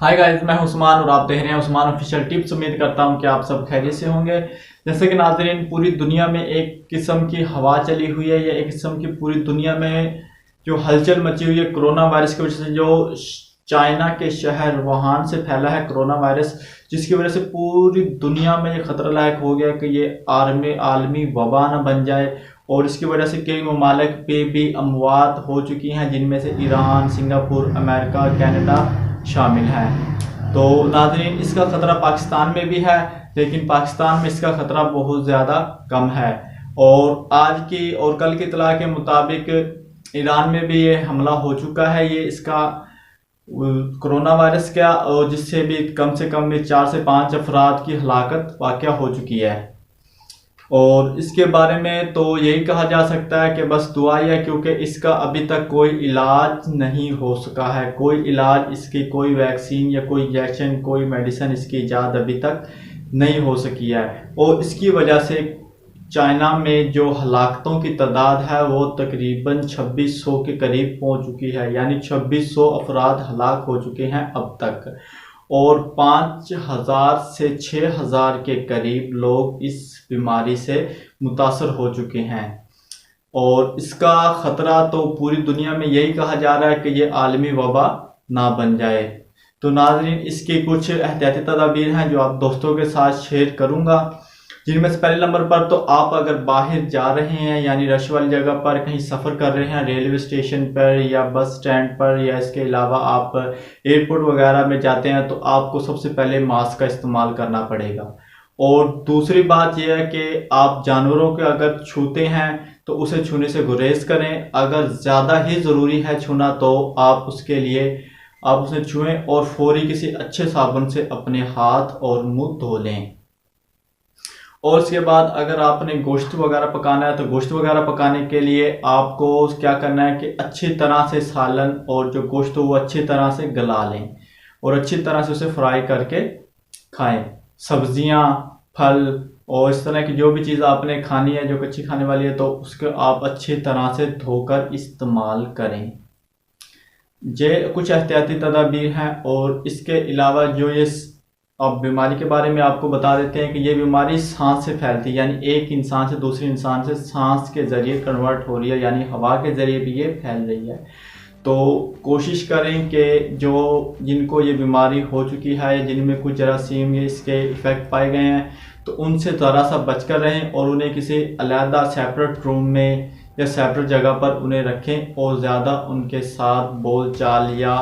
Hi guys, मैं हूं उस्मान और आप देख रहे हैं उस्मान ऑफिशियल टिप्स। उम्मीद करता हूं कि आप सब खैरियत से होंगे। जैसे कि नाज़रीन, पूरी दुनिया में एक किस्म की हवा चली हुई है या एक किस्म की पूरी दुनिया में जो हलचल मची हुई है कोरोना वायरस की वजह से, जो चाइना के शहर वुहान से फैला है कोरोना वायरस, जिसकी वजह से पूरी दुनिया में ये खतरा लायक हो गया कि ये आलमी वबा न बन जाए। और इसकी वजह से कई ममालिक पे भी अमवात हो चुकी हैं, जिनमें से ईरान, सिंगापुर, अमेरिका, कनाडा शामिल है। तो नाज़रीन, इसका ख़तरा पाकिस्तान में भी है, लेकिन पाकिस्तान में इसका ख़तरा बहुत ज़्यादा कम है। और आज की और कल की इत्तला के मुताबिक ईरान में भी ये हमला हो चुका है, ये इसका कोरोना वायरस का, और जिससे भी कम से कम 4 से 5 अफराद की हलाकत वाक़या हो चुकी है। और इसके बारे में तो यही कहा जा सकता है कि बस दुआ ही है, क्योंकि इसका अभी तक कोई इलाज नहीं हो सका है। कोई इलाज, इसकी कोई वैक्सीन या कोई इंजेक्शन, कोई मेडिसिन इसकी ईजाद अभी तक नहीं हो सकी है। और इसकी वजह से चाइना में जो हलाकतों की तादाद है वो तकरीबन 2600 के करीब पहुंच चुकी है, यानी 2600 अफराद हलाक हो चुके हैं अब तक। और 5000 से 6000 के करीब लोग इस बीमारी से मुतासर हो चुके हैं। और इसका ख़तरा तो पूरी दुनिया में यही कहा जा रहा है कि ये आलमी वबा ना बन जाए। तो नाज़रीन, इसकी कुछ एहतियाती तदाबीर हैं जो आप दोस्तों के साथ शेयर करूँगा, जिनमें से पहले नंबर पर तो आप अगर बाहर जा रहे हैं, यानी रश वाली जगह पर कहीं सफ़र कर रहे हैं, रेलवे स्टेशन पर या बस स्टैंड पर, या इसके अलावा आप एयरपोर्ट वगैरह में जाते हैं, तो आपको सबसे पहले मास्क का इस्तेमाल करना पड़ेगा। और दूसरी बात यह है कि आप जानवरों के अगर छूते हैं तो उसे छूने से गुरेज करें। अगर ज़्यादा ही ज़रूरी है छूना तो आप उसके लिए आप उसे छुएं और फौरी किसी अच्छे साबुन से अपने हाथ और मुंह धो लें। और उसके बाद अगर आपने गोश्त वगैरह पकाना है तो गोश्त वगैरह पकाने के लिए आपको क्या करना है कि अच्छी तरह से सालन और जो गोश्त हो वो अच्छी तरह से गला लें और अच्छी तरह से उसे फ्राई करके खाएं। सब्जियां, फल और इस तरह की जो भी चीज़ आपने खानी है जो कच्ची खाने वाली है, तो उसको आप अच्छी तरह से धोकर इस्तेमाल करें। ये कुछ एहतियाती तदाबीर हैं। और इसके अलावा जो ये अब बीमारी के बारे में आपको बता देते हैं कि ये बीमारी सांस से फैलती है, यानी एक इंसान से दूसरे इंसान से सांस के ज़रिए कन्वर्ट हो रही है, यानी हवा के ज़रिए भी ये फैल रही है। तो कोशिश करें कि जो जिनको ये बीमारी हो चुकी है, जिनमें कुछ जरासीम या इसके इफ़ेक्ट पाए गए हैं, तो उनसे ज़रा सा बचकर रहें और उन्हें किसी अलहदा सेपरेट रूम में या सेपरेट जगह पर उन्हें रखें और ज़्यादा उनके साथ बोल चाल या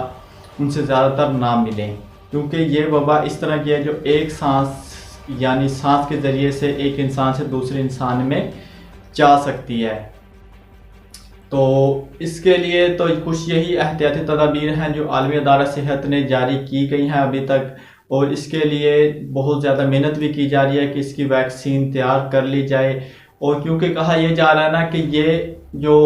उनसे ज़्यादातर ना मिलें, क्योंकि ये वबा इस तरह की है जो एक सांस यानी सांस के ज़रिए से एक इंसान से दूसरे इंसान में जा सकती है। तो इसके लिए तो कुछ यही एहतियाती तदाबीर हैं जो आलमी अदारा सेहत ने जारी की गई हैं अभी तक। और इसके लिए बहुत ज़्यादा मेहनत भी की जा रही है कि इसकी वैक्सीन तैयार कर ली जाए। और क्योंकि कहा यह जा रहा है ना कि ये जो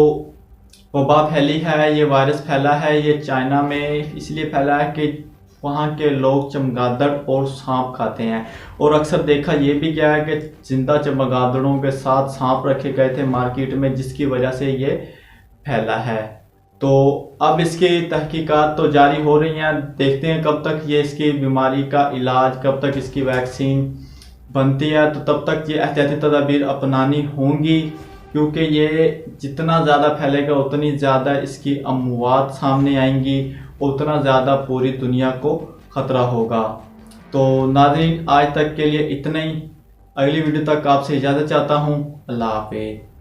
वबा फैली है, ये वायरस फैला है, ये चाइना में इसलिए फैला है कि वहाँ के लोग चमगादड़ और सांप खाते हैं। और अक्सर देखा ये भी गया है कि जिंदा चमगादड़ों के साथ सांप रखे गए थे मार्केट में, जिसकी वजह से ये फैला है। तो अब इसकी तहकीकात तो जारी हो रही हैं, देखते हैं कब तक ये इसकी बीमारी का इलाज, कब तक इसकी वैक्सीन बनती है। तो तब तक ये एहतियाती तदाबीर अपनानी होंगी, क्योंकि ये जितना ज़्यादा फैलेगा उतनी ज़्यादा इसकी अमवात सामने आएंगी, उतना ज़्यादा पूरी दुनिया को ख़तरा होगा। तो नाज़रीन, आज तक के लिए इतना ही। अगली वीडियो तक आपसे इजाज़त चाहता हूँ। अल्लाह हाफ़िज़।